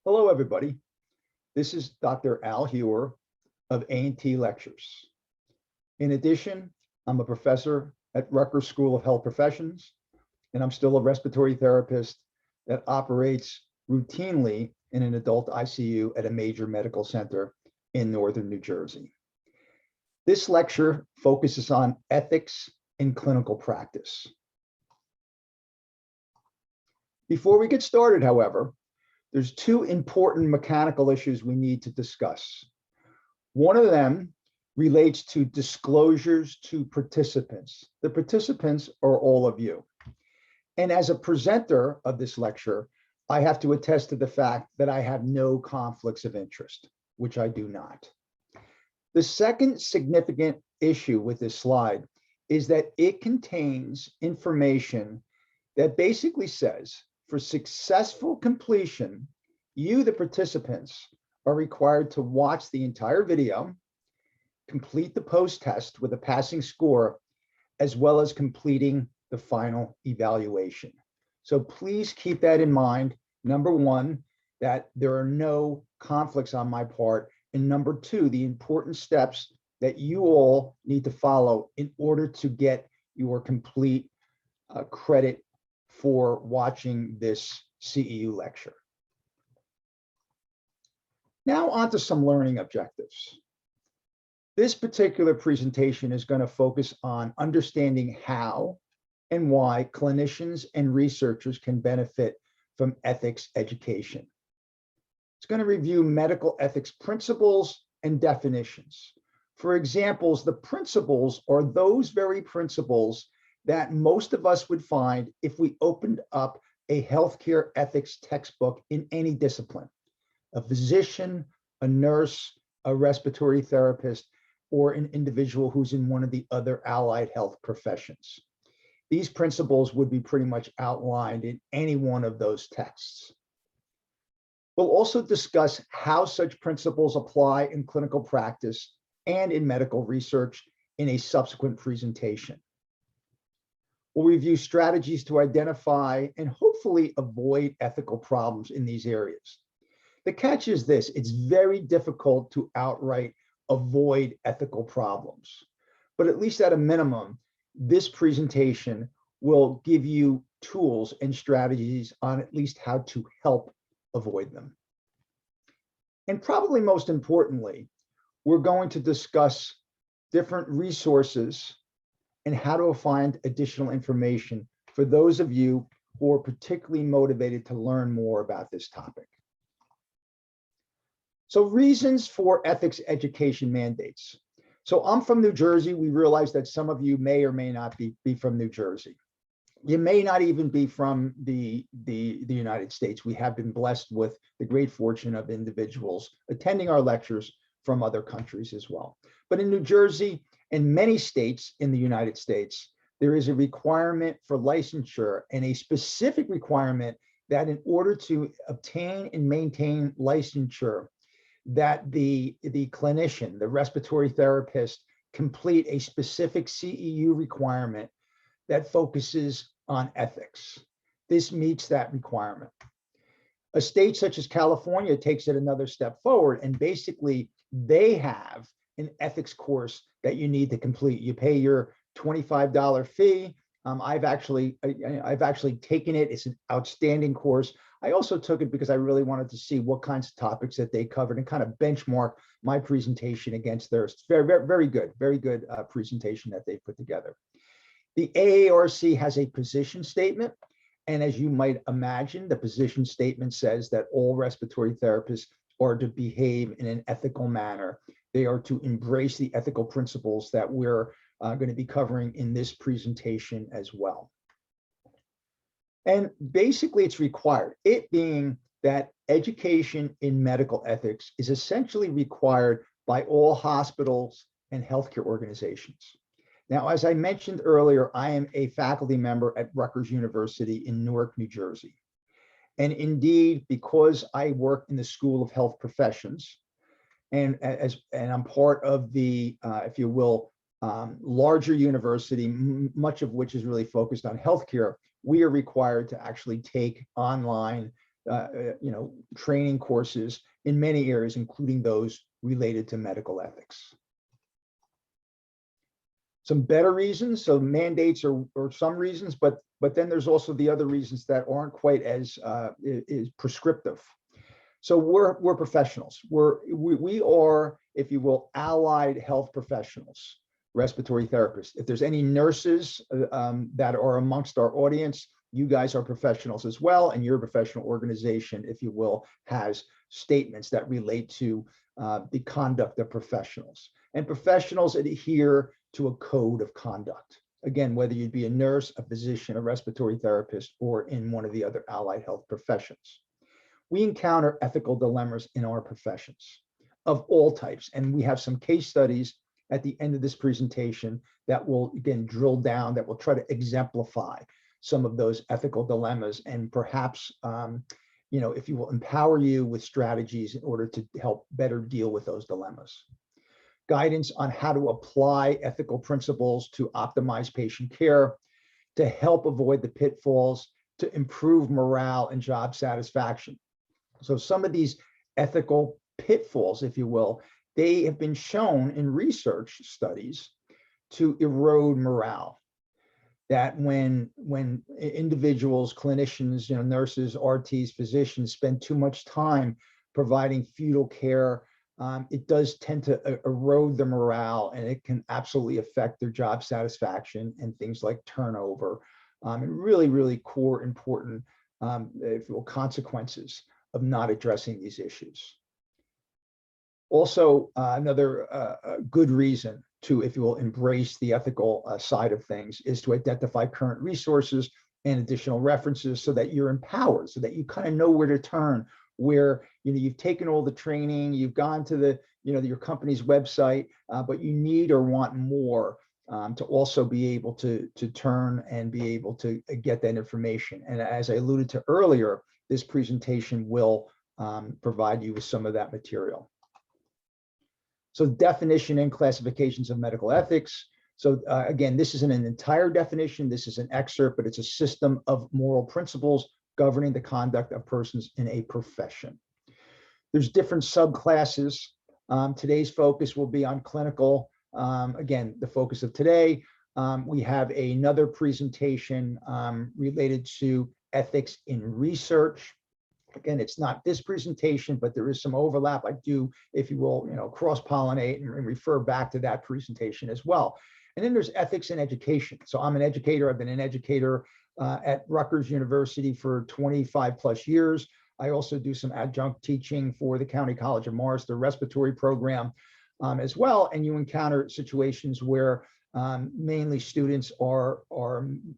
Hello, everybody. This is Dr. Al Hewer of A&T Lectures. In addition, I'm a professor at Rutgers School of Health Professions, and I'm still a respiratory therapist that operates routinely in an adult ICU at a major medical center in northern New Jersey. This lecture focuses on ethics in clinical practice. Before we get started, however, there's two important mechanical issues we need to discuss. One of them relates to disclosures to participants. The participants are all of you. And as a presenter of this lecture, I have to attest to the fact that I have no conflicts of interest, which I do not. The second significant issue with this slide is that it contains information that basically says, for successful completion, you, the participants, are required to watch the entire video, complete the post-test with a passing score, as well as completing the final evaluation. So please keep that in mind. Number one, that there are no conflicts on my part. And number two, the important steps that you all need to follow in order to get your complete credit for watching this CEU lecture. Now on to some learning objectives. This particular presentation is going to focus on understanding how and why clinicians and researchers can benefit from ethics education. It's going to review medical ethics principles and definitions. For examples, the principles are those very principles that most of us would find if we opened up a healthcare ethics textbook in any discipline, a physician, a nurse, a respiratory therapist, or an individual who's in one of the other allied health professions. These principles would be pretty much outlined in any one of those texts. We'll also discuss how such principles apply in clinical practice and in medical research in a subsequent presentation. We'll review strategies to identify and hopefully avoid ethical problems in these areas. The catch is this: it's very difficult to outright avoid ethical problems. But at least at a minimum, this presentation will give you tools and strategies on at least how to help avoid them. And probably most importantly, we're going to discuss different resources and how to find additional information for those of you who are particularly motivated to learn more about this topic. So reasons for ethics education mandates. So I'm from New Jersey. We realize that some of you may or may not be from New Jersey. You may not even be from the United States. We have been blessed with the great fortune of individuals attending our lectures from other countries as well. But in New Jersey and many states in the United States, there is a requirement for licensure and a specific requirement that in order to obtain and maintain licensure, that the clinician, the respiratory therapist, complete a specific CEU requirement that focuses on ethics. This meets that requirement. A state such as California takes it another step forward, and basically they have an ethics course that you need to complete. You pay your $25 fee. I've actually taken it. It's an outstanding course. I also took it because I really wanted to see what kinds of topics that they covered and kind of benchmark my presentation against theirs. It's very good presentation that they put together. The AARC has a position statement. And as you might imagine, the position statement says that all respiratory therapists are to behave in an ethical manner. They are to embrace the ethical principles that we're going to be covering in this presentation as well. And basically it's required, it being that education in medical ethics is essentially required by all hospitals and healthcare organizations. Now, as I mentioned earlier, I am a faculty member at Rutgers University in Newark, New Jersey. And indeed, because I work in the School of Health Professions, and I'm part of the, if you will, larger university, much of which is really focused on healthcare, we are required to actually take online training courses in many areas, including those related to medical ethics. Some better reasons, so mandates are some reasons, but then there's also the other reasons that aren't quite as is prescriptive. So we're professionals. We are, if you will, allied health professionals, respiratory therapists. If there's any nurses that are amongst our audience, you guys are professionals as well, and your professional organization, if you will, has statements that relate to the conduct of professionals. And professionals adhere to a code of conduct. Again, whether you'd be a nurse, a physician, a respiratory therapist, or in one of the other allied health professions. We encounter ethical dilemmas in our professions of all types. And we have some case studies at the end of this presentation that will, again, drill down, that will try to exemplify some of those ethical dilemmas and perhaps, if you will, empower you with strategies in order to help better deal with those dilemmas. Guidance on how to apply ethical principles to optimize patient care, to help avoid the pitfalls, to improve morale and job satisfaction. So some of these ethical pitfalls, if you will, they have been shown in research studies to erode morale. That when individuals, clinicians, nurses, RTs, physicians spend too much time providing fetal care, it does tend to erode the morale, and it can absolutely affect their job satisfaction and things like turnover, and really, really core important if you will, consequences of not addressing these issues. Also, another good reason to, if you will, embrace the ethical side of things is to identify current resources and additional references so that you're empowered, so that you kind of know where to turn, where you've taken all the training, you've gone to the your company's website, but you need or want more to also be able to turn and be able to get that information. And as I alluded to earlier, this presentation will provide you with some of that material. So definition and classifications of medical ethics. So again, this isn't an entire definition, this is an excerpt, but it's a system of moral principles governing the conduct of persons in a profession. There's different subclasses. Today's focus will be on clinical. Again, the focus of today. We have another presentation related to ethics in research. Again, it's not this presentation, but there is some overlap. I do, if you will, cross-pollinate and refer back to that presentation as well. And then there's ethics in education. So I'm an educator. I've been an educator at Rutgers University for 25 plus years. I also do some adjunct teaching for the County College of Morris, the respiratory program as well. And you encounter situations where mainly students are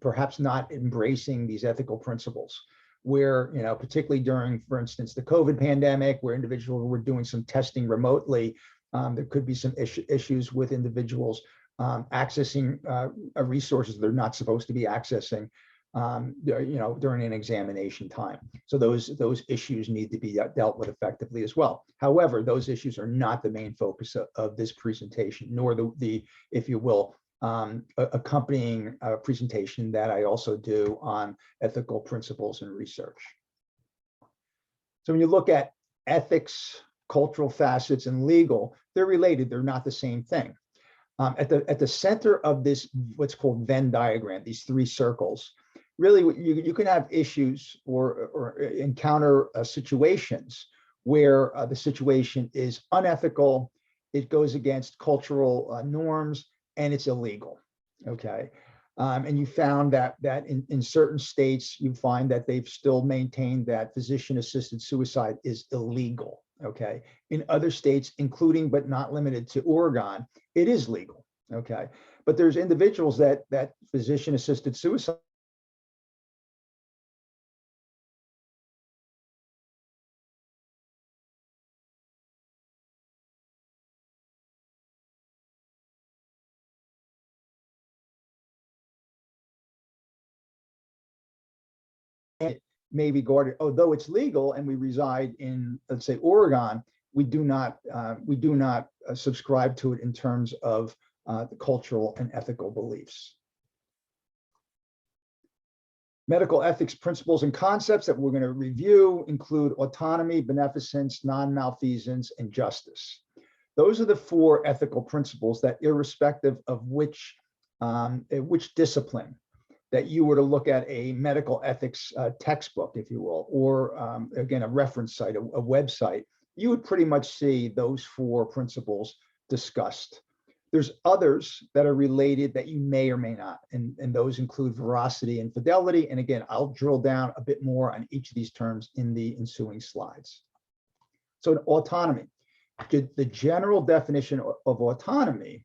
perhaps not embracing these ethical principles, where, particularly during, for instance, the COVID pandemic, where individuals were doing some testing remotely, there could be some issues with individuals accessing resources they're not supposed to be accessing, during an examination time. So those issues need to be dealt with effectively as well. However, those issues are not the main focus of this presentation, nor the if you will, accompanying presentation that I also do on ethical principles and research. So when you look at ethics, cultural facets, and legal, they're related, they're not the same thing. At the center of this, what's called Venn diagram, these three circles, really you can have issues or encounter situations where the situation is unethical, it goes against cultural norms, and it's illegal, okay? And you found that in certain states, you find that they've still maintained that physician-assisted suicide is illegal, okay? In other states, including but not limited to Oregon, it is legal, okay? But there's individuals that physician-assisted suicide may be guarded, although it's legal and we reside in, let's say, Oregon, we do not subscribe to it in terms of the cultural and ethical beliefs. Medical ethics principles and concepts that we're going to review include autonomy, beneficence, non-malfeasance, and justice. Those are the 4 ethical principles that, irrespective of which discipline that you were to look at a medical ethics textbook, if you will, or again, a reference site, a website, you would pretty much see those 4 principles discussed. There's others that are related that you may or may not, and those include Veracity and Fidelity. And again, I'll drill down a bit more on each of these terms in the ensuing slides. So autonomy, the general definition of autonomy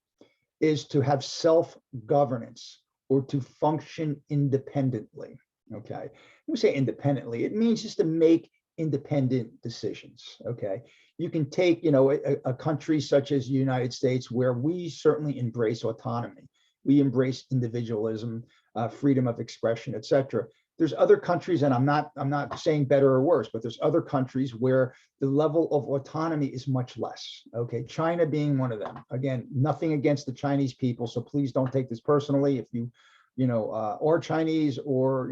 is to have self-governance or to function independently, okay? When we say independently, it means just to make independent decisions, okay? You can take, a country such as the United States, where we certainly embrace autonomy. We embrace individualism, freedom of expression, et cetera. There's other countries, and I'm not saying better or worse, but there's other countries where the level of autonomy is much less, okay? China being one of them. Again, nothing against the Chinese people, so please don't take this personally. If you or Chinese or,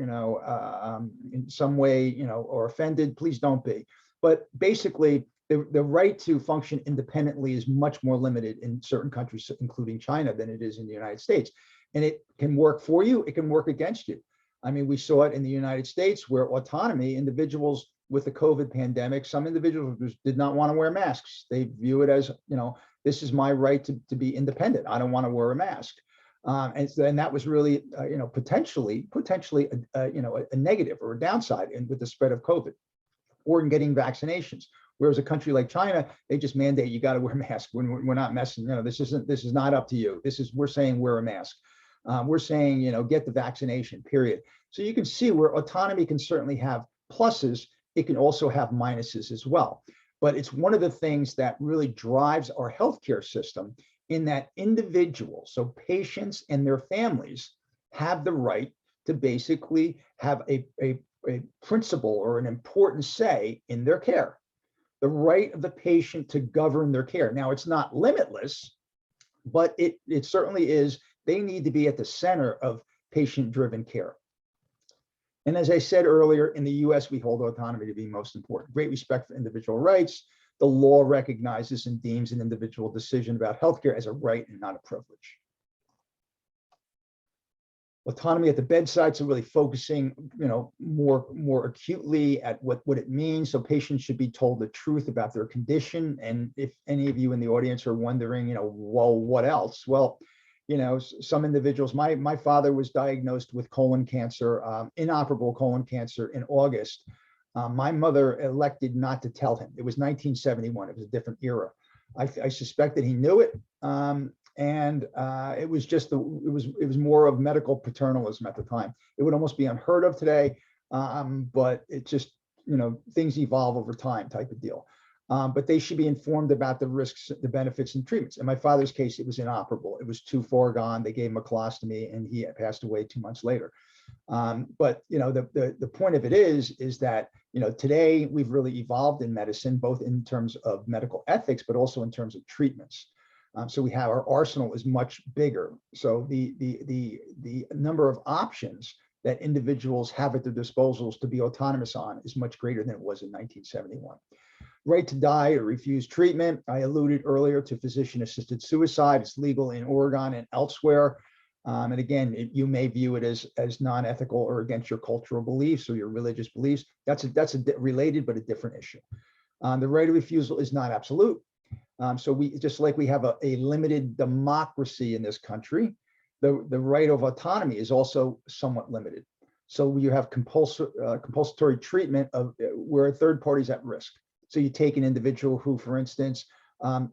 in some way, or offended, please don't be. But basically, the right to function independently is much more limited in certain countries, including China, than it is in the United States. And it can work for you, it can work against you. I mean, we saw it in the United States where autonomy, individuals with the COVID pandemic, some individuals did not want to wear masks. They view it as, this is my right to be independent. I don't want to wear a mask. And that was really, potentially a negative or a downside with the spread of COVID or in getting vaccinations. Whereas a country like China, they just mandate you got to wear a mask. We're not messing. This is not up to you. We're saying wear a mask. We're saying, get the vaccination, period. So you can see where autonomy can certainly have pluses. It can also have minuses as well. But it's one of the things that really drives our healthcare system, in that individuals, so patients and their families, have the right to basically have a principle or an important say in their care. The right of the patient to govern their care. Now, it's not limitless, but it certainly is. They need to be at the center of patient-driven care. And as I said earlier, in the US, we hold autonomy to be most important. Great respect for individual rights. The law recognizes and deems an individual decision about healthcare as a right and not a privilege. Autonomy at the bedside, so really focusing, more acutely at what it means. So patients should be told the truth about their condition. And if any of you in the audience are wondering, well, what else? Well, some individuals, my father was diagnosed with colon cancer, inoperable colon cancer, in August. My mother elected not to tell him. It was 1971. It was a different era. I suspect that he knew it. And it was just, it was more of medical paternalism at the time. It would almost be unheard of today, but it just, things evolve over time type of deal. But they should be informed about the risks, the benefits, and treatments. In my father's case, it was inoperable. It was too far gone. They gave him a colostomy, and he passed away 2 months later. But the point of it is that today we've really evolved in medicine, both in terms of medical ethics, but also in terms of treatments. So we have, our arsenal is much bigger. So the number of options that individuals have at their disposals to be autonomous on is much greater than it was in 1971. Right to die or refuse treatment. I alluded earlier to physician-assisted suicide. It's legal in Oregon and elsewhere. And again, you may view it as non-ethical or against your cultural beliefs or your religious beliefs. That's a related but a different issue. The right of refusal is not absolute. So we, just like we have a limited democracy in this country, the right of autonomy is also somewhat limited. So you have compulsory treatment of where a third party is at risk. So you take an individual who, for instance,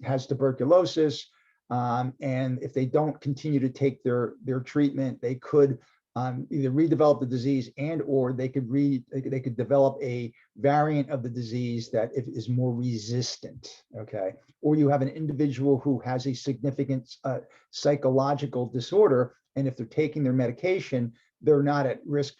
has tuberculosis, and if they don't continue to take their treatment, they could either redevelop the disease or they could develop a variant of the disease that is more resistant. Okay, or you have an individual who has a significant psychological disorder, and if they're taking their medication, they're not at risk,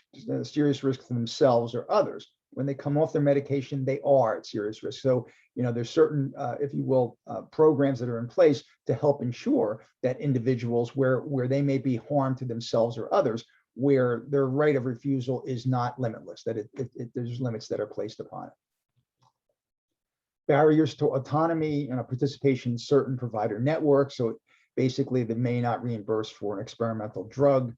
serious risk for themselves or others. When they come off their medication, they are at serious risk. So, there's certain, if you will, programs that are in place to help ensure that individuals where they may be harmed to themselves or others where their right of refusal is not limitless, that there's limits that are placed upon it. Barriers to autonomy and participation in certain provider networks. So basically, they may not reimburse for an experimental drug.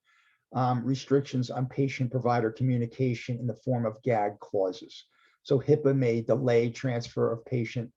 Restrictions on patient-provider communication in the form of gag clauses. So HIPAA may delay transfer of patient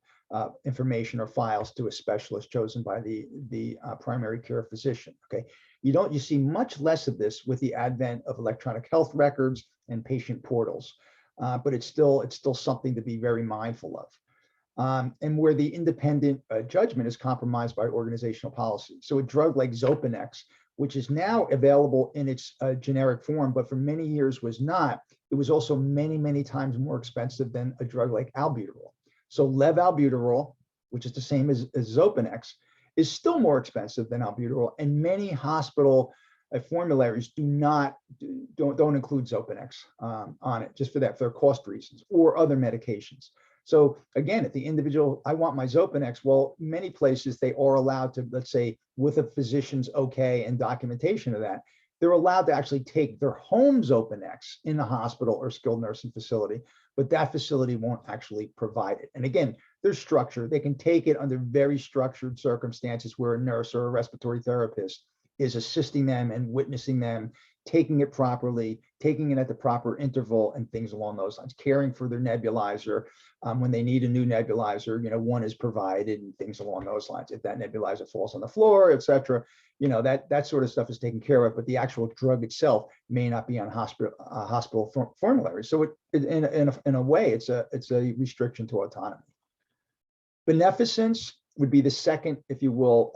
information or files to a specialist chosen by the primary care physician. Okay, you see much less of this with the advent of electronic health records and patient portals, but it's still something to be very mindful of. And where the independent judgment is compromised by organizational policy. So a drug like Xopenex, which is now available in its generic form, but for many years was not, it was also many, many times more expensive than a drug like albuterol. So levalbuterol, which is the same as Xopenex, is still more expensive than albuterol, and many hospital formularies don't include Xopenex on it, just for their cost reasons, or other medications. So again, if the individual, I want my Xopenex, well, many places they are allowed to, let's say, with a physician's okay and documentation of that, they're allowed to actually take their home Xopenex in the hospital or skilled nursing facility, but that facility won't actually provide it. And again, there's structure. They can take it under very structured circumstances where a nurse or a respiratory therapist is assisting them and witnessing them, taking it properly, taking it at the proper interval, and things along those lines, caring for their nebulizer. When they need a new nebulizer, one is provided, and things along those lines. If that nebulizer falls on the floor, et cetera, that sort of stuff is taken care of, but the actual drug itself may not be on hospital formulary. So in a way, it's a restriction to autonomy. Beneficence would be the second, if you will,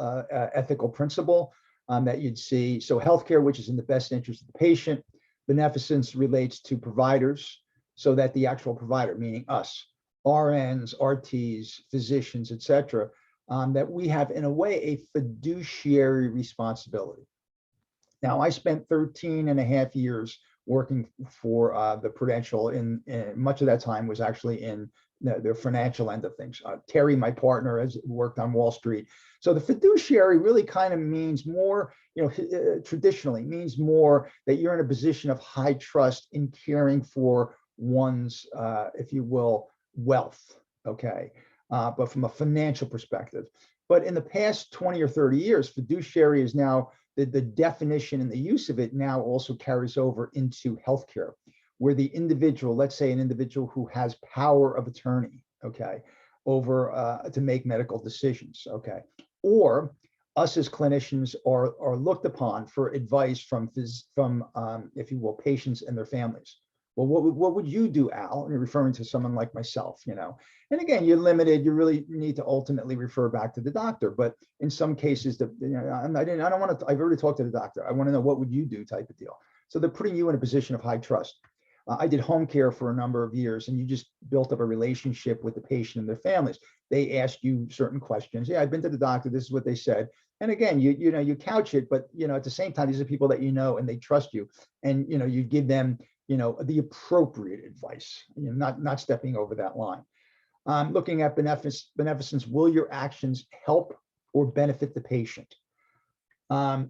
ethical principle that you'd see. So healthcare, which is in the best interest of the patient. Beneficence relates to providers, so that the actual provider, meaning us, RNs, RTs, physicians, et cetera, that we have, in a way, a fiduciary responsibility. Now, I spent 13 and a half years working for the Prudential, and much of that time was actually in the financial end of things. Terry, my partner, has worked on Wall Street. So the fiduciary really kind of means more, traditionally means more that you're in a position of high trust in caring for one's, if you will, wealth, okay, but from a financial perspective. But in the past 20 or 30 years, fiduciary is now, the definition and the use of it now also carries over into healthcare, where the individual, let's say an individual who has power of attorney, okay, over to make medical decisions, okay, or us as clinicians are looked upon for advice from if you will, patients and their families. Well, what would you do, Al? You're referring to someone like myself, And again, you're limited. You really need to ultimately refer back to the doctor. But in some cases, I don't want to. I've already talked to the doctor. I want to know, what would you do, type of deal. So they're putting you in a position of high trust. I did home care for a number of years, and you just built up a relationship with the patient and their families. They ask you certain questions. Yeah, I've been to the doctor. This is what they said. And again, you couch it, but at the same time, these are people that and they trust you, and you give them the appropriate advice. Not stepping over that line. Looking at beneficence, will your actions help or benefit the patient?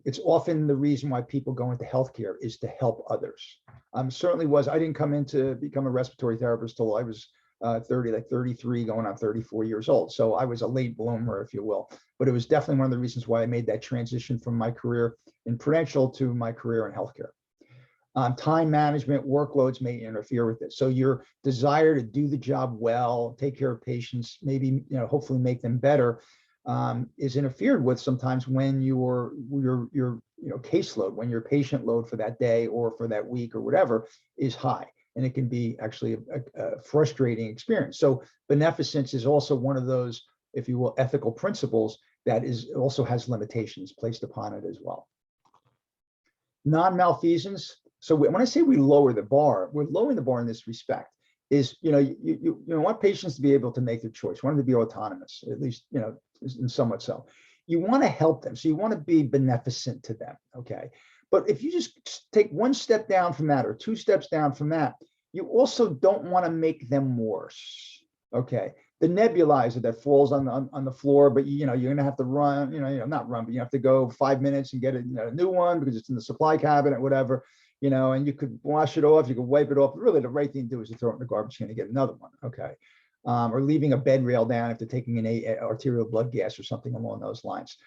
It's often the reason why people go into healthcare is to help others. Certainly was. I didn't come in to become a respiratory therapist till I was 33, going on 34 years old. So I was a late bloomer, if you will. But it was definitely one of the reasons why I made that transition from my career in Prudential to my career in healthcare. Time management, workloads may interfere with it. So your desire to do the job well, take care of patients, maybe hopefully make them better, is interfered with sometimes when your caseload, when your patient load for that day or for that week or whatever is high, and it can be actually a frustrating experience. So beneficence is also one of those, if you will, ethical principles that also has limitations placed upon it as well. Non-malfeasance. So when I say we lower the bar, we're lowering the bar in this respect. Is you want patients to be able to make their choice. You want them to be autonomous, at least in somewhat so. You want to help them, so you want to be beneficent to them, okay? But if you just take one step down from that or two steps down from that, you also don't want to make them worse, okay? The nebulizer that falls on the floor, but you're gonna have to run, not run, but you have to go 5 minutes and get a new one because it's in the supply cabinet, whatever. and you could wash it off, you could wipe it off. Really, the right thing to do is to throw it in the garbage can and get another one. Okay. Or leaving a bed rail down after taking an arterial blood gas or something along those lines.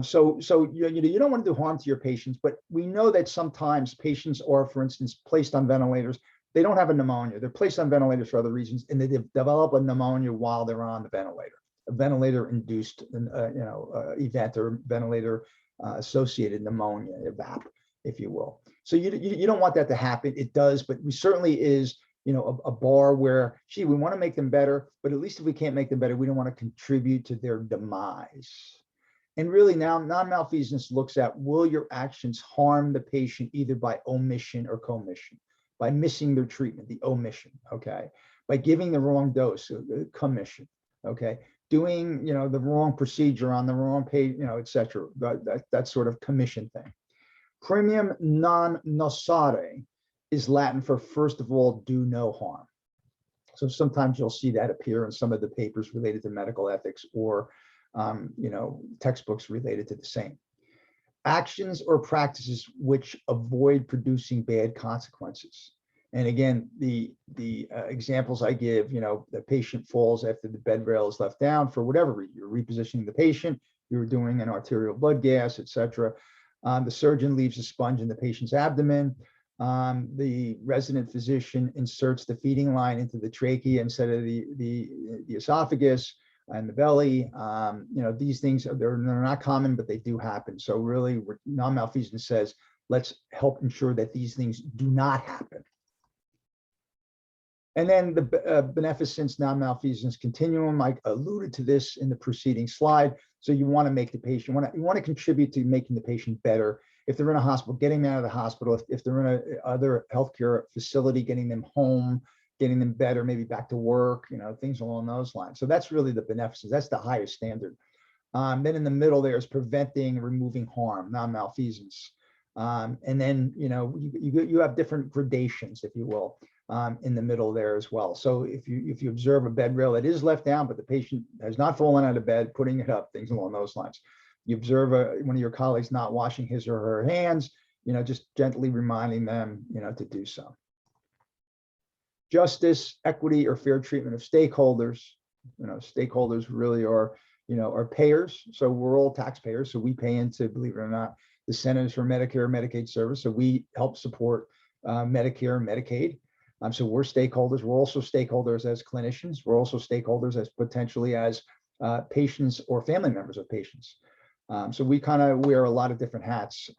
So you don't want to do harm to your patients, but we know that sometimes patients are, for instance, placed on ventilators. They don't have a pneumonia. They're placed on ventilators for other reasons, and they develop a pneumonia while they're on the ventilator, a ventilator-induced, event, or ventilator-associated pneumonia, VAP, if you will. So you don't want that to happen. It does, but we certainly is, a bar where, gee, we want to make them better, but at least if we can't make them better, we don't want to contribute to their demise. And really now, non-malfeasance looks at, will your actions harm the patient either by omission or commission, by missing their treatment, the omission, okay, by giving the wrong dose, commission, okay, doing, the wrong procedure on the wrong page, et cetera, that sort of commission thing. Primum non nocere is Latin for, first of all, do no harm. So sometimes you'll see that appear in some of the papers related to medical ethics, or textbooks related to the same. Actions or practices which avoid producing bad consequences. And again, the examples I give, the patient falls after the bed rail is left down for whatever reason. You're repositioning the patient, you're doing an arterial blood gas, etc. The surgeon leaves a sponge in the patient's abdomen. The resident physician inserts the feeding line into the trachea instead of the esophagus and the belly. These things, they're not common, but they do happen. So really, non-malfeasance says, let's help ensure that these things do not happen. And then the beneficence-non-malfeasance continuum, I alluded to this in the preceding slide. So you want to make the patient, you want to contribute to making the patient better. If they're in a hospital, getting them out of the hospital. If they're in a other healthcare facility, getting them home, getting them better, maybe back to work, things along those lines. So that's really the beneficence. That's the highest standard. Then in the middle, there's preventing, removing harm, non-malfeasance. And then, you have different gradations, if you will, in the middle there as well. So if you observe a bed rail that is left down, but the patient has not fallen out of bed, putting it up, things along those lines. You observe one of your colleagues not washing his or her hands, just gently reminding them, to do so. Justice, equity, or fair treatment of stakeholders. Stakeholders really are, are payers. So we're all taxpayers. So we pay into, believe it or not, the Centers for Medicare and Medicaid Service. So we help support Medicare and Medicaid. So we're stakeholders. We're also stakeholders as clinicians. We're also stakeholders as potentially as patients or family members of patients. So we kind of wear a lot of different hats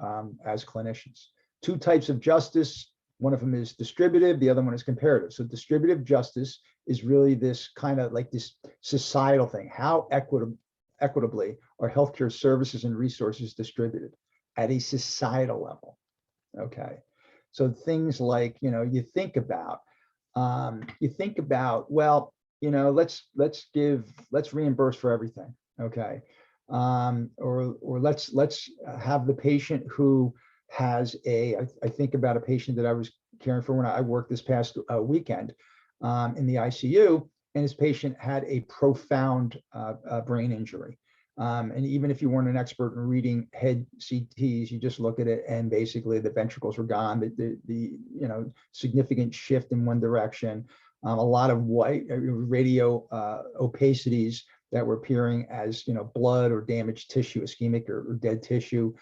as clinicians. Two types of justice. One of them is distributive, the other one is comparative. So distributive justice is really this kind of like this societal thing. How equitably are healthcare services and resources distributed at a societal level? Okay. So things like, you think about, well, let's reimburse for everything. Okay. Or let's have the patient who has I think about a patient that I was caring for when I worked this past weekend in the ICU, and his patient had a profound brain injury. And even if you weren't an expert in reading head CTs, you just look at it and basically the ventricles were gone, the significant shift in one direction, a lot of white radio opacities that were appearing as blood or damaged tissue, ischemic or dead tissue.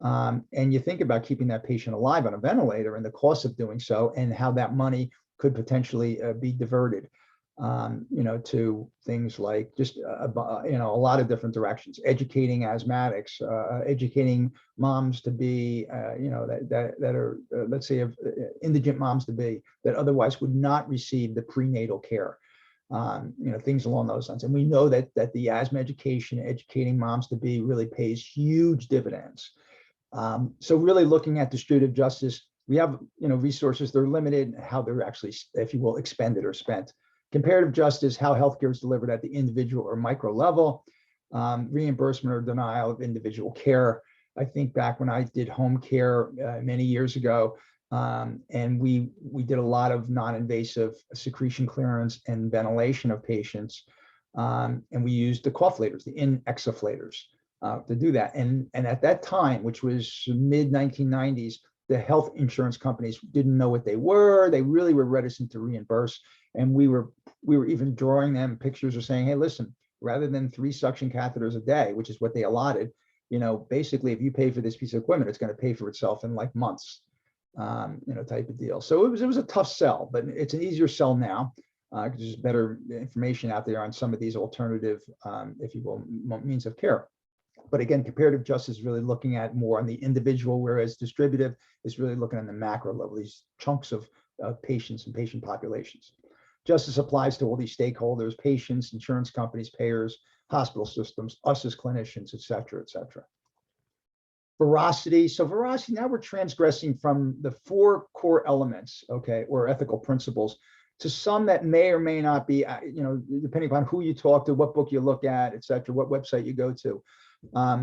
And you think about keeping that patient alive on a ventilator and the cost of doing so, and how that money could potentially be diverted, to things like just, a lot of different directions, educating asthmatics, educating moms to be, that are, let's say, indigent moms to be, that otherwise would not receive the prenatal care. Things along those lines. And we know that the asthma education, educating moms to be, really pays huge dividends. So really looking at distributive justice, we have, resources, they're limited, how they're actually, if you will, expended or spent. Comparative justice, how healthcare is delivered at the individual or micro level. Reimbursement or denial of individual care. I think back when I did home care many years ago, and we did a lot of non-invasive secretion clearance and ventilation of patients. And we used the cofflators, the inexaflators, to do that. And at that time, which was mid 1990s, the health insurance companies didn't know what they were. They really were reticent to reimburse. And we were even drawing them pictures of saying, hey, listen, rather than 3 suction catheters a day, which is what they allotted, basically, if you pay for this piece of equipment, it's going to pay for itself in like months, type of deal. So it was a tough sell, but it's an easier sell now because there's better information out there on some of these alternative, if you will, means of care. But again, comparative justice is really looking at more on the individual, whereas distributive is really looking at the macro level, these chunks of patients and patient populations. Justice applies to all these stakeholders, patients, insurance companies, payers, hospital systems, us as clinicians, et cetera, et cetera. Veracity. So veracity, now we're transgressing from the 4 core elements, okay, or ethical principles, to some that may or may not be, depending upon who you talk to, what book you look at, et cetera, what website you go to,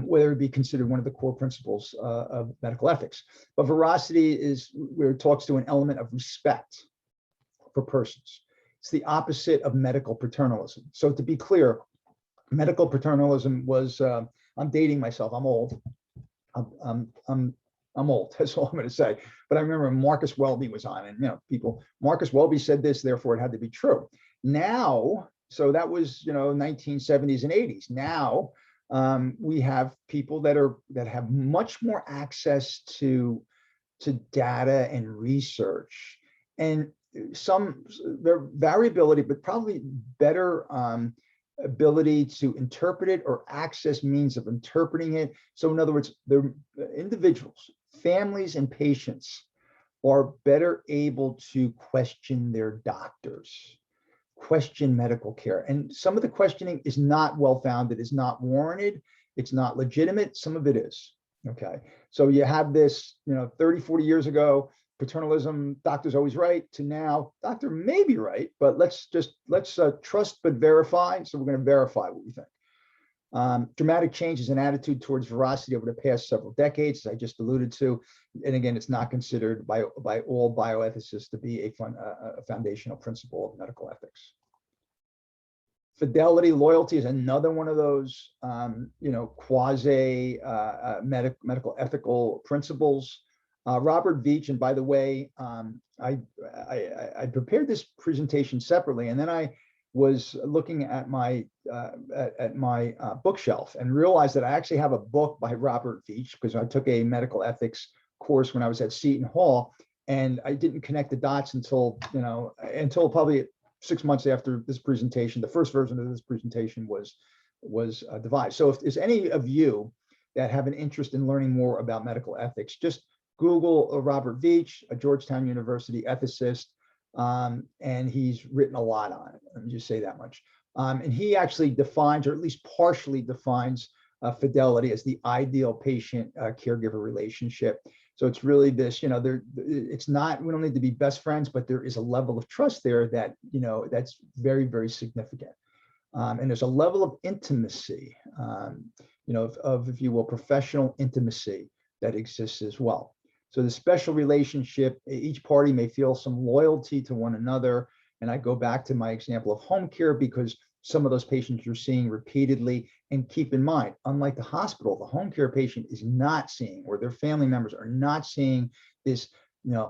whether it be considered one of the core principles of medical ethics. But veracity is where it talks to an element of respect for persons. It's the opposite of medical paternalism. So to be clear, medical paternalism was, I'm dating myself, I'm old. I'm old, that's all I'm going to say. But I remember Marcus Welby was on, and Marcus Welby said this, therefore it had to be true. Now, so that was 1970s and 80s. Now we have people that have much more access to data and research, and some their variability, but probably better ability to interpret it or access means of interpreting it. So in other words, the individuals, families, and patients are better able to question their doctors, question medical care. And some of the questioning is not well-founded, is not warranted, it's not legitimate, some of it is, okay? So you have this, 30, 40 years ago, paternalism, doctor's always right, to now, doctor may be right, but let's trust but verify. So we're going to verify what we think. Dramatic changes in attitude towards veracity over the past several decades, as I just alluded to. And again, it's not considered by all bioethicists to be a foundational principle of medical ethics. Fidelity, loyalty is another one of those, quasi medical ethical principles. Robert Veach, and by the way, I prepared this presentation separately, and then I was looking at my bookshelf and realized that I actually have a book by Robert Veach, because I took a medical ethics course when I was at Seton Hall, and I didn't connect the dots until probably 6 months after this presentation. The first version of this presentation was devised. So if there's any of you that have an interest in learning more about medical ethics, just Google Robert Veach, a Georgetown University ethicist, and he's written a lot on it. Let me just say that much. And he actually defines, or at least partially defines, fidelity as the ideal patient caregiver relationship. So it's really this, it's not, we don't need to be best friends, but there is a level of trust there that, that's very, very significant. And there's a level of intimacy, of, if you will, professional intimacy that exists as well. So the special relationship, each party may feel some loyalty to one another. And I go back to my example of home care, because some of those patients you're seeing repeatedly. And keep in mind, unlike the hospital, the home care patient is not seeing, or their family members are not seeing, this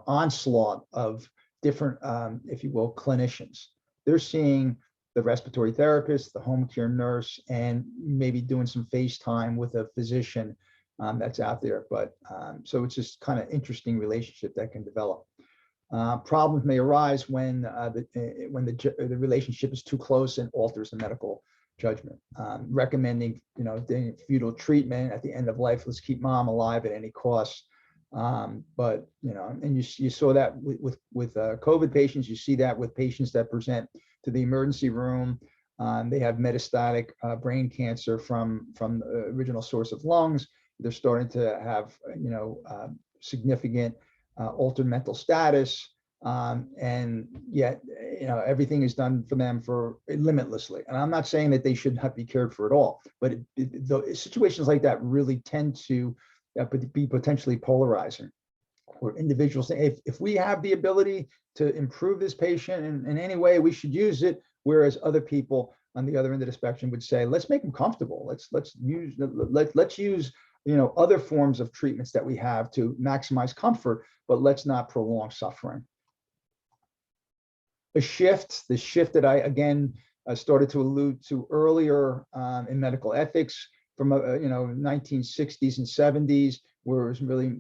onslaught of different, if you will, clinicians. They're seeing the respiratory therapist, the home care nurse, and maybe doing some FaceTime with a physician that's out there. But so it's just kind of interesting relationship that can develop. Problems may arise when the relationship is too close and alters the medical judgment. Recommending, fetal treatment at the end of life. Let's keep mom alive at any cost. But and you saw that with COVID patients. You see that with patients that present to the emergency room. They have metastatic brain cancer from the original source of lungs. They're starting to have significant altered mental status, and yet everything is done for them for limitlessly. And I'm not saying that they should not be cared for at all, but the situations like that really tend to be potentially polarizing, where individuals say, if we have the ability to improve this patient in any way, we should use it. Whereas other people on the other end of the spectrum would say, let's make them comfortable. Let's use other forms of treatments that we have to maximize comfort, but let's not prolong suffering. The shift that I, again, started to allude to earlier in medical ethics from 1960s and 70s, where it was really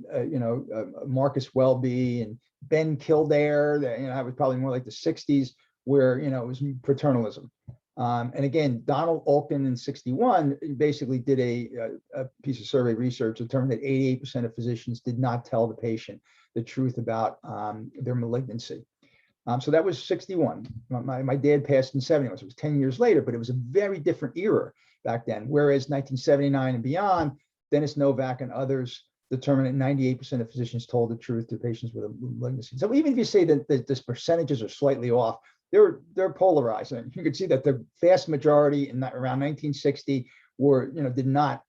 Marcus Welby and Ben Kildare. That was probably more like the 60s, where it was paternalism. And again, Donald Olkin in 61 basically did a piece of survey research, determined that 88% of physicians did not tell the patient the truth about their malignancy. So that was 61. My dad passed in 71, so it was 10 years later, but it was a very different era back then. Whereas 1979 and beyond, Dennis Novak and others determined that 98% of physicians told the truth to patients with a malignancy. So even if you say that these percentages are slightly off, they're polarized. And you can see that the vast majority in around 1960 were, did not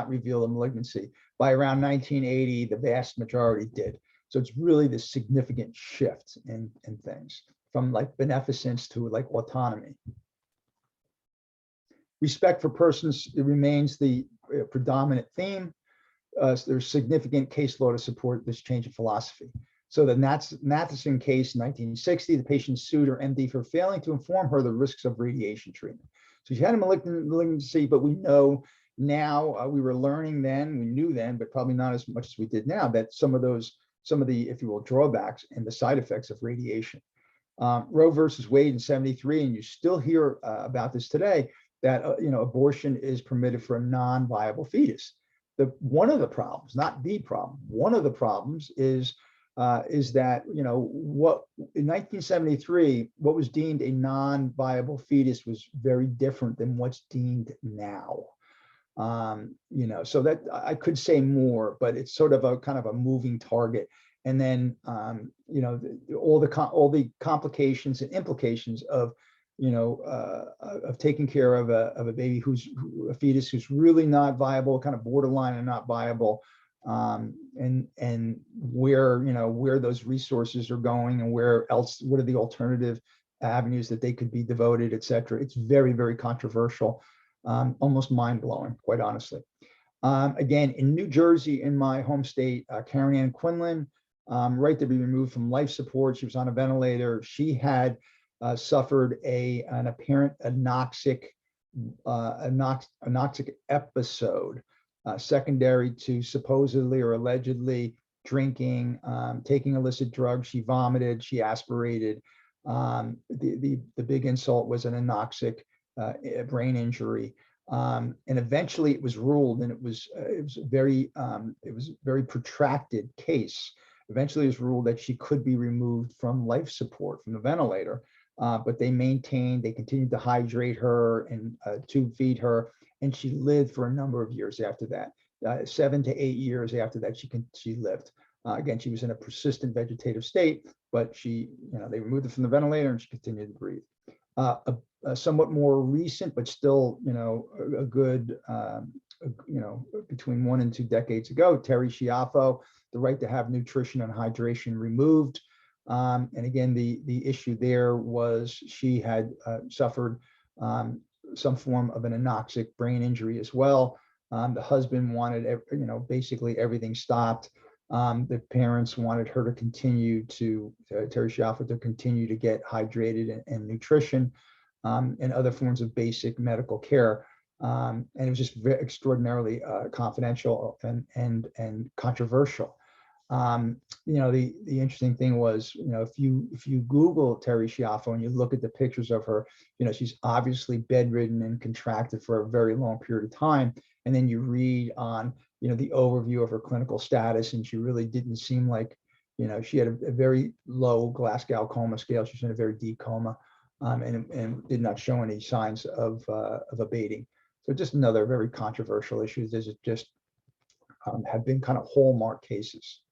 reveal a malignancy. By around 1980, the vast majority did. So it's really this significant shift in things, from like beneficence to like autonomy. Respect for persons, it remains the predominant theme. There's significant case law to support this change of philosophy. So the Matheson case in 1960, the patient sued her MD for failing to inform her the risks of radiation treatment. So she had a malignancy, but we know now, we were learning then, we knew then, but probably not as much as we did now, that some of the, if you will, drawbacks and the side effects of radiation. Roe versus Wade in 73, and you still hear about this today, that abortion is permitted for a non-viable fetus. One of the problems, not the problem, one of the problems is that what in 1973, what was deemed a non-viable fetus was very different than what's deemed now. So that I could say more, but it's sort of a kind of a moving target. And then all the complications and implications of taking care of a baby a fetus who's really not viable, kind of borderline and not viable, and where those resources are going and what are the alternative avenues that they could be devoted, et cetera. It's very, very controversial, almost mind-blowing, quite honestly. Again, in New Jersey, in my home state, Karen Ann Quinlan, right to be removed from life support. She was on a ventilator. She had suffered an apparent anoxic episode, secondary to supposedly or allegedly drinking, taking illicit drugs. She vomited, she aspirated. The big insult was an anoxic brain injury. And eventually it was ruled, and it was a very protracted case. Eventually it was ruled that she could be removed from life support, from the ventilator, but they continued to hydrate her and tube feed her, and she lived for a number of years after that. 7 to 8 years after that, she lived. Again, she was in a persistent vegetative state, but they removed her from the ventilator and she continued to breathe. A somewhat more recent, but still, a good, between 1 and 2 decades ago, Terry Schiaffo, the right to have nutrition and hydration removed. And again, the issue there was she had suffered some form of an anoxic brain injury as well. The husband wanted, basically everything stopped. The parents wanted her to continue Terry Schiaffo to continue to get hydrated and nutrition and other forms of basic medical care. And it was just very extraordinarily confidential and controversial. The interesting thing was, if you Google Terry Schiaffo and you look at the pictures of her, she's obviously bedridden and contracted for a very long period of time. And then you read on, the overview of her clinical status, and she really didn't seem like, she had a very low Glasgow coma scale. She was in a very deep coma, and did not show any signs of abating. So just another very controversial issue. There's just have been kind of hallmark cases.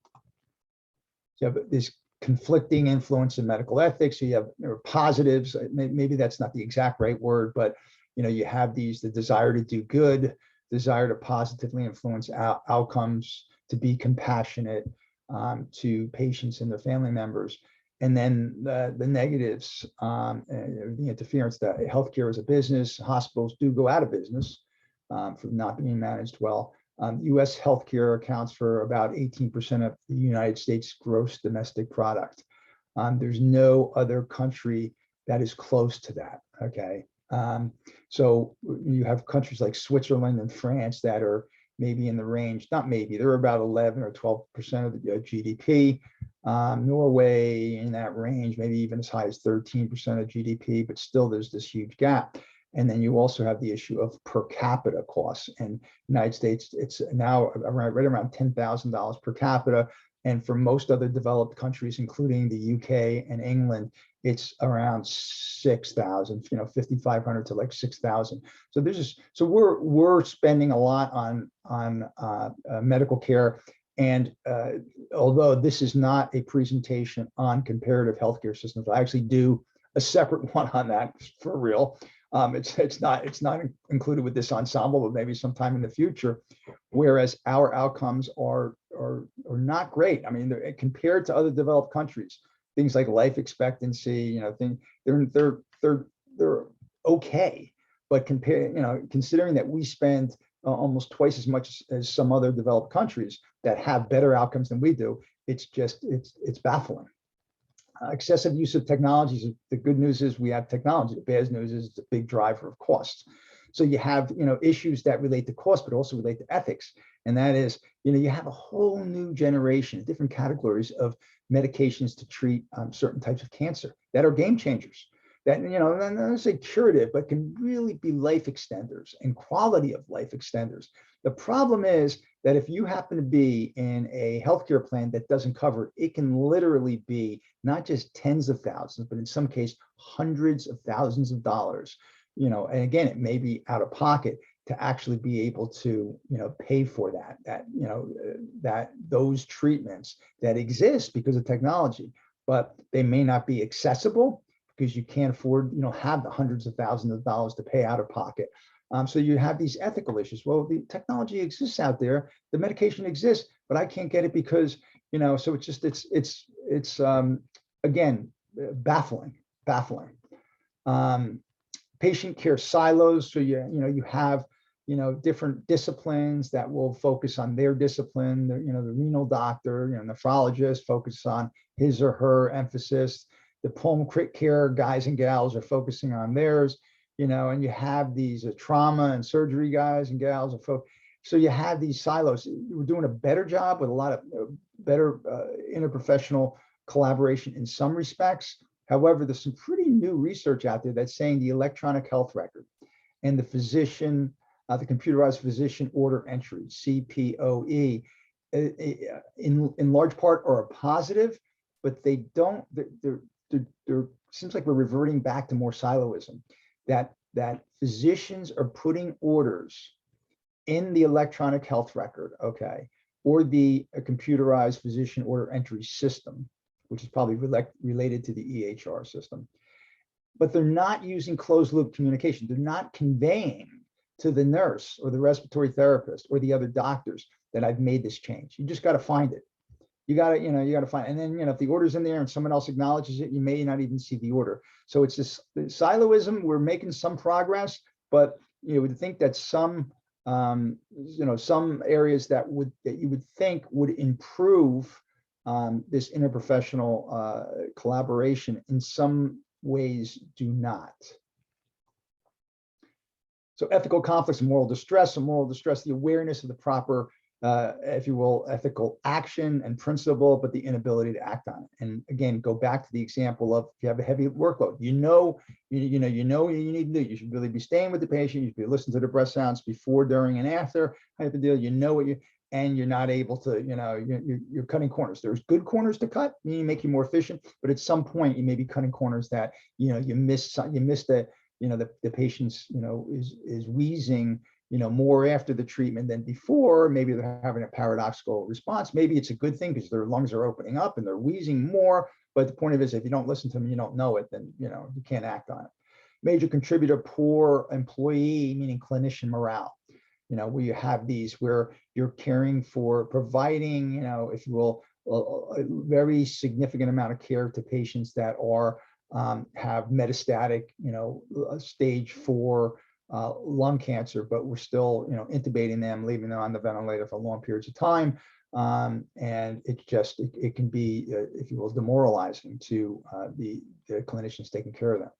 So you have this conflicting influence in medical ethics. So you have positives. Maybe that's not the exact right word, but you have the desire to do good, desire to positively influence outcomes, to be compassionate to patients and their family members, and then the negatives, the interference that healthcare is a business. Hospitals do go out of business for not being managed well. US healthcare accounts for about 18% of the United States gross domestic product. There's no other country that is close to that, okay? So you have countries like Switzerland and France that are maybe in the range, not maybe, they're about 11 or 12% of the GDP. Norway in that range, maybe even as high as 13% of GDP, but still there's this huge gap. And then you also have the issue of per capita costs. And United States, it's now right around $10,000 per capita. And for most other developed countries, including the UK and England, it's around 6,000, 5,500 to like 6,000. So there's just, so we're spending a lot on medical care. And although this is not a presentation on comparative healthcare systems, I actually do a separate one on that for real. It's not included with this ensemble, but maybe sometime in the future. Whereas our outcomes are not great. I mean, compared to other developed countries, things like life expectancy, they're okay. But considering that we spend almost twice as much as some other developed countries that have better outcomes than we do, it's baffling. Excessive use of technologies. The good news is we have technology. The bad news is it's a big driver of costs. So you have issues that relate to cost, but also relate to ethics. And that is, you have a whole new generation, different categories of medications to treat certain types of cancer that are game changers. That, not necessarily curative, but can really be life extenders and quality of life extenders. The problem is that if you happen to be in a healthcare plan that doesn't cover it, it can literally be not just tens of thousands, but in some case, hundreds of thousands of dollars. And again, it may be out of pocket to actually be able to, pay for those treatments that exist because of technology, but they may not be accessible because you can't afford, have the hundreds of thousands of dollars to pay out of pocket. So you have these ethical issues. Well, the technology exists out there, the medication exists, but I can't get it because, so it's again, baffling. Patient care silos. So you have, different disciplines that will focus on their discipline. The renal doctor, nephrologist focus on his or her emphasis. The pulmonary care guys and gals are focusing on theirs. And you have these trauma and surgery guys and gals. So you have these silos. We're doing a better job with a lot of better interprofessional collaboration in some respects. However, there's some pretty new research out there that's saying the electronic health record and the physician, the computerized physician order entry, CPOE, in large part are a positive, but they don't, they're seems like we're reverting back to more siloism. That physicians are putting orders in the electronic health record, okay, or the computerized physician order entry system, which is probably related to the EHR system, but they're not using closed loop communication. They're not conveying to the nurse or the respiratory therapist or the other doctors that I've made this change. You just got to find it. You got to find it. And then, if the order's in there and someone else acknowledges it, you may not even see the order. So it's this siloism. We're making some progress, but you would think that some areas that you would think would improve this interprofessional collaboration in some ways do not. So ethical conflicts and moral distress. So moral distress, the awareness of the proper, if you will, ethical action and principle, but the inability to act on it. And again, go back to the example of if you have a heavy workload, you know what you need to do. You should really be staying with the patient. You should be listening to the breath sounds before, during, and after. Type of deal. And you're not able to, you're cutting corners. There's good corners to cut, meaning make you more efficient, but at some point you may be cutting corners that, you miss the, the patient's, is wheezing, more after the treatment than before. Maybe they're having a paradoxical response. Maybe it's a good thing because their lungs are opening up and they're wheezing more. But the point of it is, if you don't listen to them, you don't know it, then, you can't act on it. Major contributor, poor employee, meaning clinician morale. Where you have these where you're caring for providing, if you will, a very significant amount of care to patients that are have metastatic, stage 4 lung cancer, but we're still, intubating them, leaving them on the ventilator for long periods of time. And it can be, if you will, demoralizing to the clinicians taking care of them.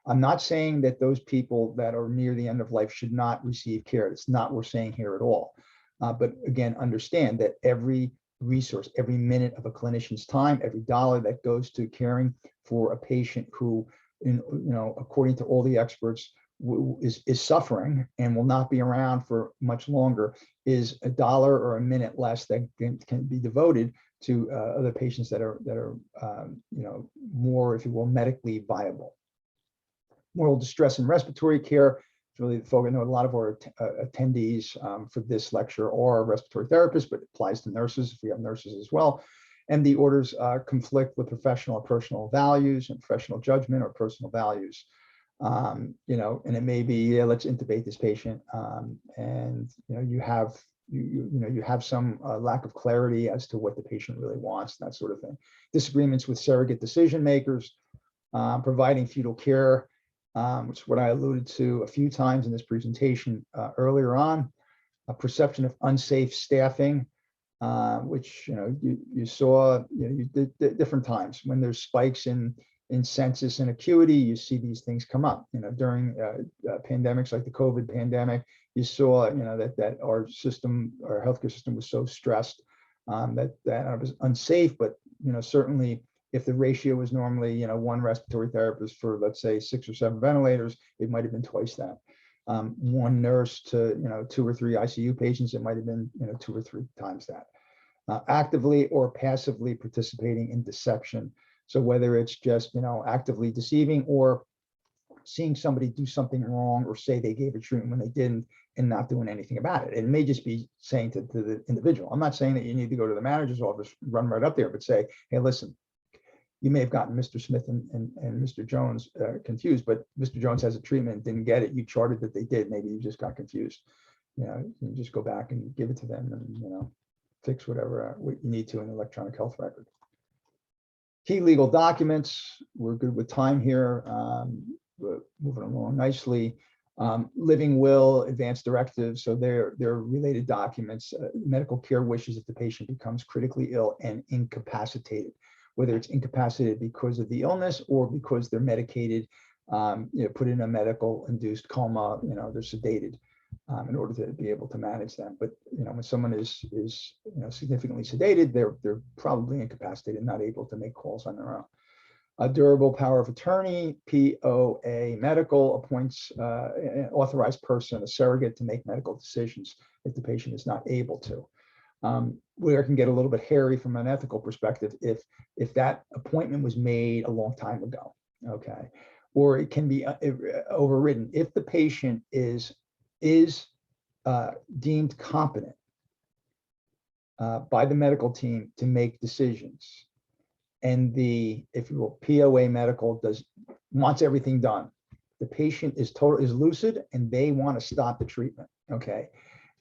I'm not saying that those people that are near the end of life should not receive care. That's not what we're saying here at all. But again, understand that every resource, every minute of a clinician's time, every dollar that goes to caring for a patient who, according to all the experts, is suffering and will not be around for much longer, is a dollar or a minute less that can be devoted to other patients that are more, if you will, medically viable. Moral distress and respiratory care. It's really the focus. I know a lot of our attendees for this lecture are respiratory therapists, but it applies to nurses if we have nurses as well. And the orders conflict with professional or personal values and professional judgment or personal values. And it may be, let's intubate this patient, and you have some lack of clarity as to what the patient really wants, that sort of thing. Disagreements with surrogate decision makers, providing fetal care, which is what I alluded to a few times in this presentation earlier on. A perception of unsafe staffing, which you saw different times when there's spikes in census and acuity. You see these things come up. During pandemics like the COVID pandemic, you saw that our system, our healthcare system, was so stressed that it was unsafe. But certainly, if the ratio was normally, one respiratory therapist for, let's say, 6 or 7 ventilators, it might have been twice that. One nurse to 2 or 3 ICU patients, it might have been 2 or 3 times that. Actively or passively participating in deception. So whether it's just actively deceiving or seeing somebody do something wrong or say they gave a treatment when they didn't and not doing anything about it. It may just be saying to the individual. I'm not saying that you need to go to the manager's office, run right up there, but say, hey, listen, you may have gotten Mr. Smith and Mr. Jones confused, but Mr. Jones has a treatment and didn't get it. You charted that they did. Maybe you just got confused. You just go back and give it to them and fix what you need to in the electronic health record. Key legal documents. We're good with time here. We're moving along nicely. Living will, advance directives. So they're related documents. Medical care wishes if the patient becomes critically ill and incapacitated, whether it's incapacitated because of the illness or because they're medicated, put in a medical induced coma, they're sedated in order to be able to manage them. But when someone is significantly sedated, they're probably incapacitated, not able to make calls on their own. A durable power of attorney, POA medical, appoints an authorized person, a surrogate, to make medical decisions if the patient is not able to. Where it can get a little bit hairy from an ethical perspective if that appointment was made a long time ago, okay? Or it can be overridden if the patient is deemed competent by the medical team to make decisions, and the, if you will, POA medical wants everything done. The patient is lucid and they want to stop the treatment, okay?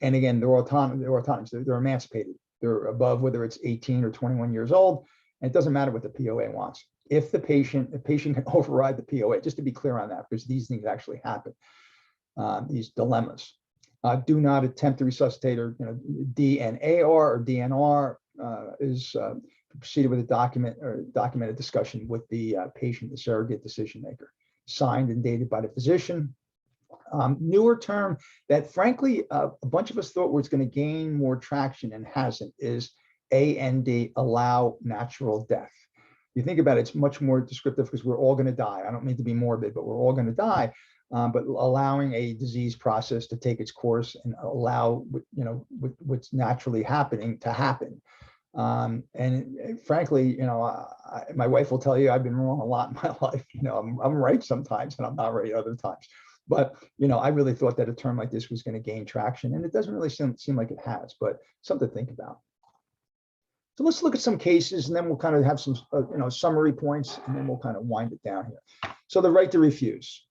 And again, they're autonomous, they're emancipated. They're above whether it's 18 or 21 years old, and it doesn't matter what the POA wants. If the patient can override the POA, just to be clear on that, because these things actually happen, these dilemmas. Do not attempt to resuscitate, or DNAR or DNR is proceeded with a documented discussion with the patient, the surrogate decision maker, signed and dated by the physician. Newer term that frankly a bunch of us thought was going to gain more traction and hasn't is AND, allow natural death. You think about it, it's much more descriptive because we're all going to die. I don't mean to be morbid, but we're all going to die. But allowing a disease process to take its course and allow what's naturally happening to happen. And frankly, my wife will tell you I've been wrong a lot in my life. I'm right sometimes and I'm not right other times. But I really thought that a term like this was going to gain traction, and it doesn't really seem like it has, but something to think about. So let's look at some cases, and then we'll kind of have some summary points, and then we'll kind of wind it down here. So the right to refuse.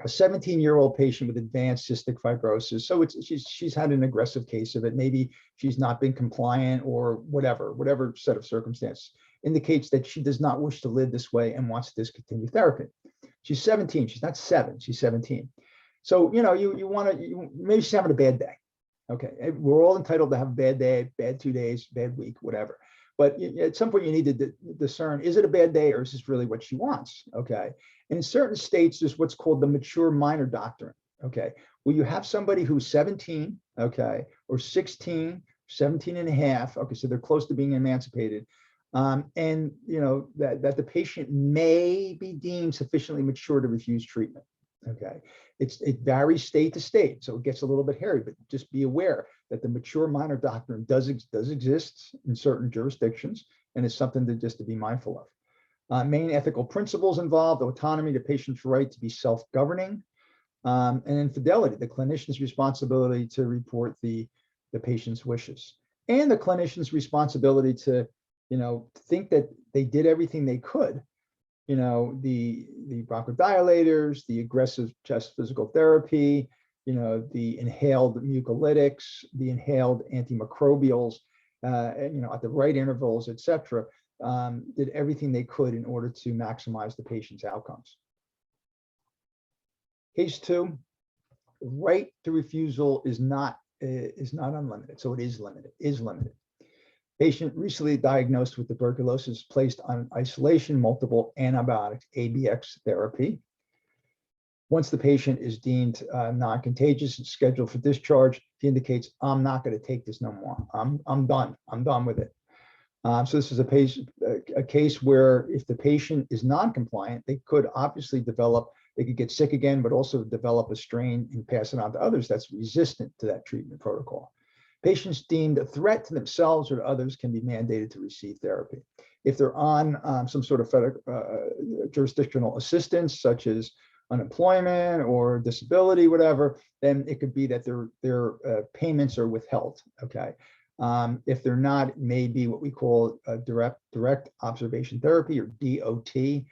A 17-year-old patient with advanced cystic fibrosis. So she's had an aggressive case of it. Maybe she's not been compliant or whatever set of circumstances indicates that she does not wish to live this way and wants to discontinue therapy. She's 17. She's not 7. She's 17. So, you want to, maybe she's having a bad day. Okay. We're all entitled to have a bad day, bad 2 days, bad week, whatever. But at some point you need to discern, is it a bad day or is this really what she wants? Okay. And in certain states, there's what's called the mature minor doctrine. Okay. Well, you have somebody who's 17, okay, or 16, 17 and a half. Okay. So they're close to being emancipated. And that the patient may be deemed sufficiently mature to refuse treatment. Okay. It varies state to state, so it gets a little bit hairy, but just be aware that the mature minor doctrine does exist in certain jurisdictions, and it's something to be mindful of. Main ethical principles involved: autonomy, the patient's right to be self-governing, and then fidelity, the clinician's responsibility to report the patient's wishes, and the clinician's responsibility to think that they did everything they could. The bronchodilators, the aggressive chest physical therapy, the inhaled mucolytics, the inhaled antimicrobials, at the right intervals, etc., did everything they could in order to maximize the patient's outcomes. Case 2, right to refusal is not unlimited, so it is limited. Patient recently diagnosed with tuberculosis, placed on isolation, multiple antibiotics, ABX therapy. Once the patient is deemed non-contagious and scheduled for discharge, he indicates, I'm not going to take this no more. I'm done. I'm done with it. So this is a case where if the patient is non-compliant, they could obviously they could get sick again, but also develop a strain and pass it on to others that's resistant to that treatment protocol. Patients deemed a threat to themselves or to others can be mandated to receive therapy. If they're on some sort of jurisdictional assistance, such as unemployment or disability, whatever, then it could be that their payments are withheld. Okay. If they're not, it may be what we call direct observation therapy, or DOT.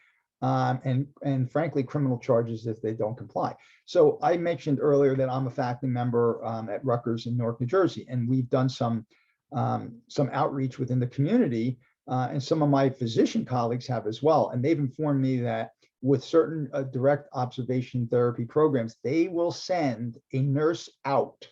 And frankly, criminal charges if they don't comply. So I mentioned earlier that I'm a faculty member at Rutgers in Newark, New Jersey, and we've done some outreach within the community, and some of my physician colleagues have as well. And they've informed me that with certain direct observation therapy programs, they will send a nurse out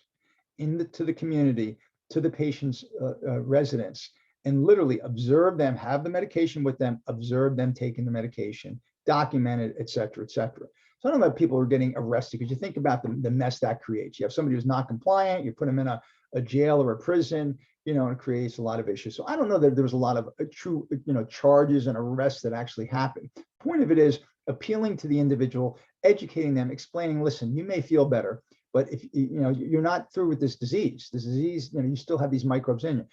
to the community, to the patient's residence, and literally observe them, have the medication with them, observe them taking the medication, document it, et cetera, et cetera. So I don't know if people are getting arrested, because you think about the mess that creates. You have somebody who's not compliant, you put them in a jail or a prison, and it creates a lot of issues. So I don't know that there was a lot of true, charges and arrests that actually happened. Point of it is appealing to the individual, educating them, explaining, listen, you may feel better, but if you're not through with this disease, you still have these microbes in you.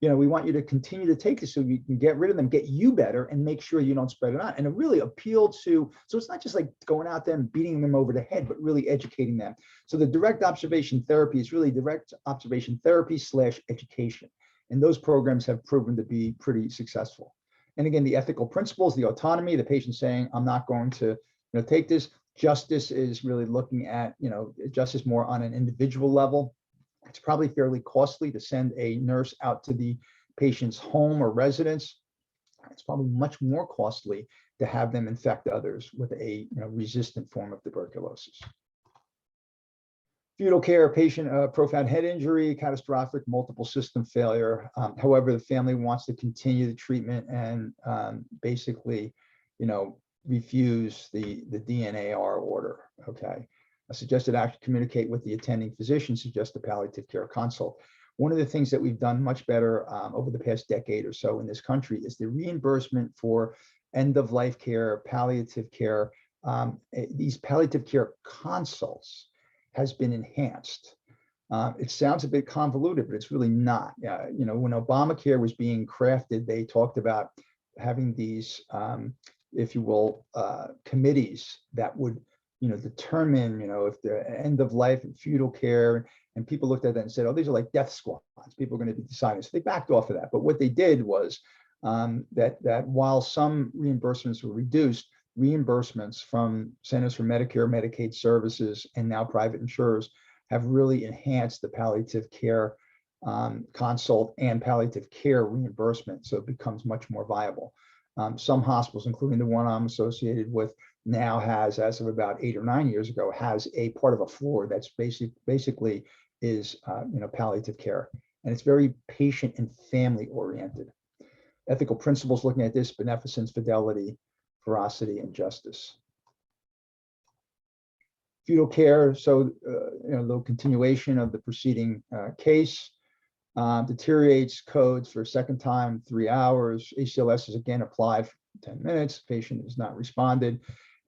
We want you to continue to take this so you can get rid of them, get you better, and make sure you don't spread it on. And it really appealed to, so it's not just like going out there and beating them over the head, but really educating them. So the direct observation therapy is really direct observation therapy / education. And those programs have proven to be pretty successful. And again, the ethical principles, the autonomy, the patient saying, I'm not going to take this. Justice is really looking at, justice more on an individual level. It's probably fairly costly to send a nurse out to the patient's home or residence. It's probably much more costly to have them infect others with a resistant form of tuberculosis. Fetal care, patient profound head injury, catastrophic multiple system failure. However, the family wants to continue the treatment and basically, refuse the DNAR order. Okay. A suggested action: communicate with the attending physician, suggest a palliative care consult. One of the things that we've done much better over the past decade or so in this country is the reimbursement for end-of-life care, palliative care. These palliative care consults has been enhanced. It sounds a bit convoluted, but it's really not. When Obamacare was being crafted, they talked about having these, if you will, committees that would determine, if the end of life and fetal care, and people looked at that and said, oh, these are like death squads. People are going to be deciding. So they backed off of that. But what they did was that while some reimbursements were reduced, reimbursements from Centers for Medicare, Medicaid Services, and now private insurers have really enhanced the palliative care consult and palliative care reimbursement. So it becomes much more viable. Some hospitals, including the one I'm associated with, now has, as of about 8 or 9 years ago, has a part of a floor that's basically is palliative care, and it's very patient and family oriented. Ethical principles looking at this: beneficence, fidelity, veracity, and justice. Fetal care, so the continuation of the preceding case. Deteriorates, codes for a second time, 3 hours. ACLS is again applied for 10 minutes. Patient has not responded.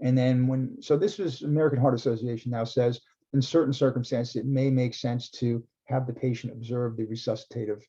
And then so this was American Heart Association now says, in certain circumstances, it may make sense to have the patient observe the resuscitative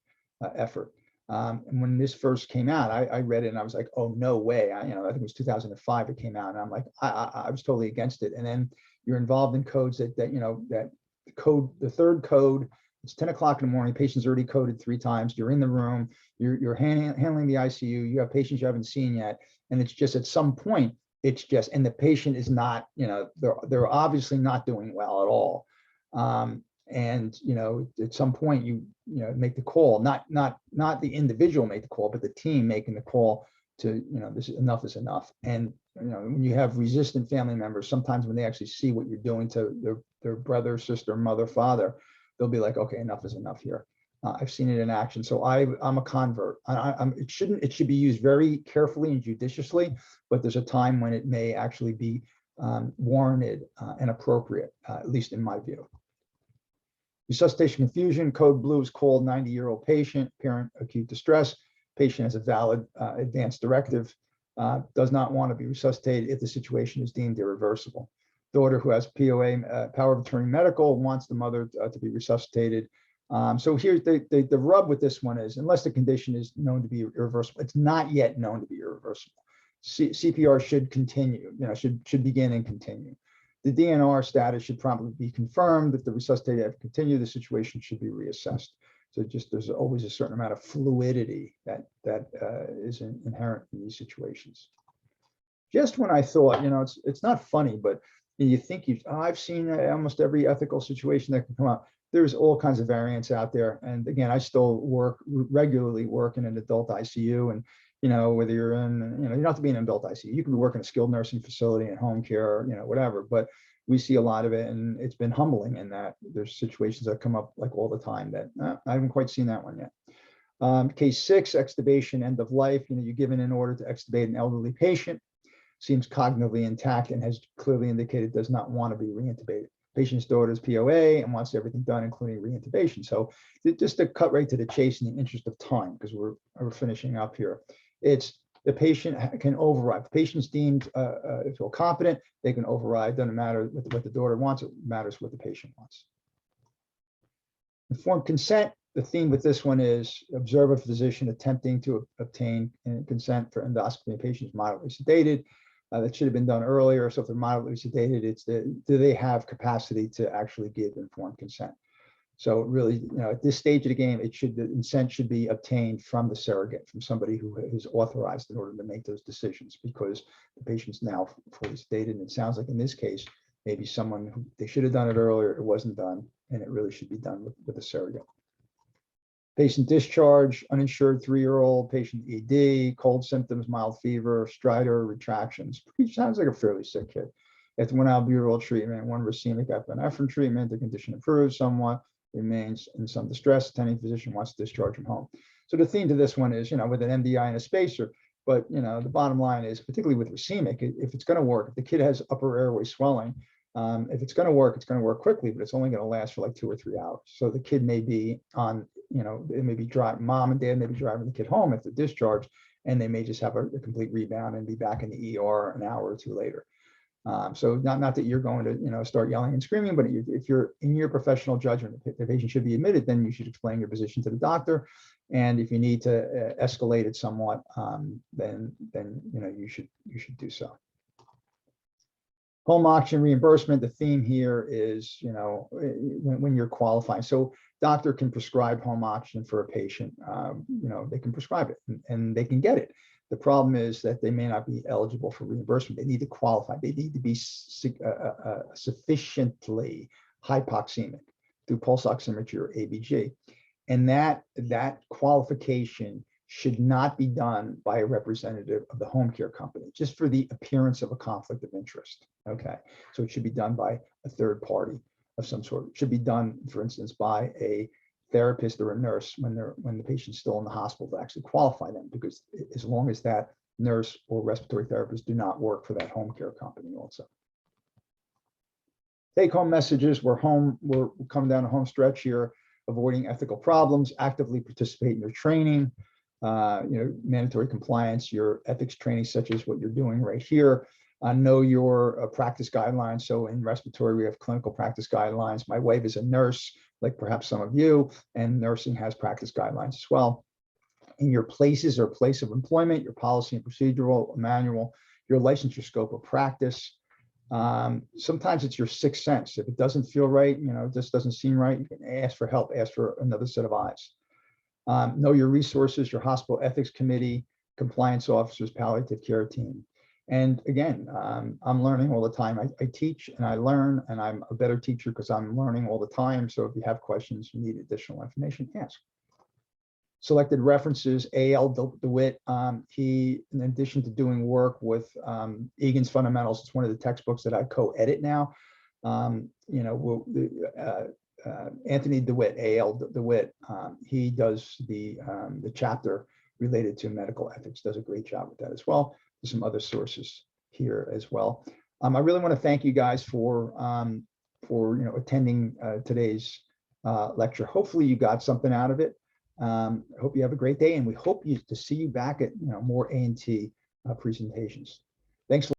effort. And when this first came out, I read it and I was like, oh, no way. I think it was 2005 it came out. And I'm like, I was totally against it. And then you're involved in codes that the third code, it's 10 o'clock in the morning, patient's already coded 3 times. You're in the room, you're handling the ICU, you have patients you haven't seen yet. And it's just at some point, and the patient is not, they're obviously not doing well at all. And at some point you make the call, not the individual make the call, but the team making the call to, this is enough. And when you have resistant family members, sometimes when they actually see what you're doing to their brother, sister, mother, father, they'll be like, okay, enough is enough here. I've seen it in action. So I'm a convert. It should be used very carefully and judiciously, but there's a time when it may actually be warranted and appropriate, at least in my view. Resuscitation confusion, code blue is called 90-year-old patient, apparent acute distress. Patient has a valid advance directive, does not want to be resuscitated if the situation is deemed irreversible. Daughter who has POA, power of attorney medical, wants the mother to be resuscitated. So here's the rub with this one is, unless the condition is known to be irreversible, it's not yet known to be irreversible. CPR should continue, should begin and continue. The DNR status should probably be confirmed. If the resuscitated have continued, the situation should be reassessed. So there's always a certain amount of fluidity that is inherent in these situations. Just when I thought, it's not funny, but you think I've seen almost every ethical situation that can come up. There's all kinds of variants out there. And again, I still regularly work in an adult ICU, and whether you're in, you don't have to be in an adult ICU. You can be working in a skilled nursing facility and home care, whatever. But we see a lot of it, and it's been humbling in that there's situations that come up like all the time that I haven't quite seen that one yet. Case 6, extubation, end of life. You're given an order to extubate an elderly patient. Seems cognitively intact and has clearly indicated does not want to be reintubated. Patient's daughter is POA and wants everything done, including reintubation. So just to cut right to the chase in the interest of time, because we're finishing up here, it's the patient can override. The patient's deemed feel competent, they can override. Doesn't matter what the daughter wants, it matters what the patient wants. Informed consent. The theme with this one is observe a physician attempting to obtain consent for endoscopy in patients moderately sedated. That should have been done earlier. So if they're moderately sedated, do they have capacity to actually give informed consent? So really, at this stage of the game, the consent should be obtained from the surrogate, from somebody who is authorized in order to make those decisions, because the patient's now fully sedated. And it sounds like in this case, maybe someone who they should have done it earlier, it wasn't done, and it really should be done with a surrogate. Patient discharge, uninsured 3-year-old, patient ED, cold symptoms, mild fever, stridor, retractions. He sounds like a fairly sick kid. After 1 albuterol treatment, 1 racemic epinephrine treatment, the condition improves somewhat, remains in some distress. Attending physician wants to discharge him home. So the theme to this one is, with an MDI and a spacer, but the bottom line is, particularly with racemic, if it's going to work, if the kid has upper airway swelling, if it's going to work, it's going to work quickly, but it's only going to last for like 2 or 3 hours. So the kid may be on, it may be mom and dad may be driving the kid home if they're discharged, and they may just have a complete rebound and be back in the ER an hour or 2 later. So not that you're going to, start yelling and screaming, but if you're in your professional judgment, if the patient should be admitted, then you should explain your position to the doctor. And if you need to escalate it somewhat, then you should do so. Home oxygen reimbursement. The theme here is, when you're qualifying. So doctor can prescribe home oxygen for a patient. They can prescribe it and they can get it. The problem is that they may not be eligible for reimbursement. They need to qualify. They need to be sufficiently hypoxemic through pulse oximetry or ABG. And that qualification should not be done by a representative of the home care company, just for the appearance of a conflict of interest. Okay, so it should be done by a third party of some sort. It should be done, for instance, by a therapist or a nurse when the patient's still in the hospital to actually qualify them, because as long as that nurse or respiratory therapist do not work for that home care company also. Take-home messages. We're coming down the home stretch here. Avoiding ethical problems, actively participate in your training, mandatory compliance, your ethics training, such as what you're doing right here. Know your practice guidelines. So in respiratory, we have clinical practice guidelines. My wife is a nurse, like perhaps some of you, and nursing has practice guidelines as well. In your places or place of employment, your policy and procedural manual, your licensure scope of practice. Sometimes it's your sixth sense. If it doesn't feel right, this doesn't seem right, you can ask for help, ask for another set of eyes. Know your resources, your hospital ethics committee, compliance officers, palliative care team. And again, I'm learning all the time. I teach and I learn, and I'm a better teacher because I'm learning all the time. So if you have questions, you need additional information, ask. Selected references, A.L. DeWitt. He, in addition to doing work with Egan's Fundamentals, it's one of the textbooks that I co-edit now. Anthony DeWitt, A.L. DeWitt, he does the chapter related to medical ethics, does a great job with that as well. There's some other sources here as well. I really want to thank you guys for attending today's lecture. Hopefully you got something out of it. I hope you have a great day, and we hope to see you back at more A&T presentations. Thanks.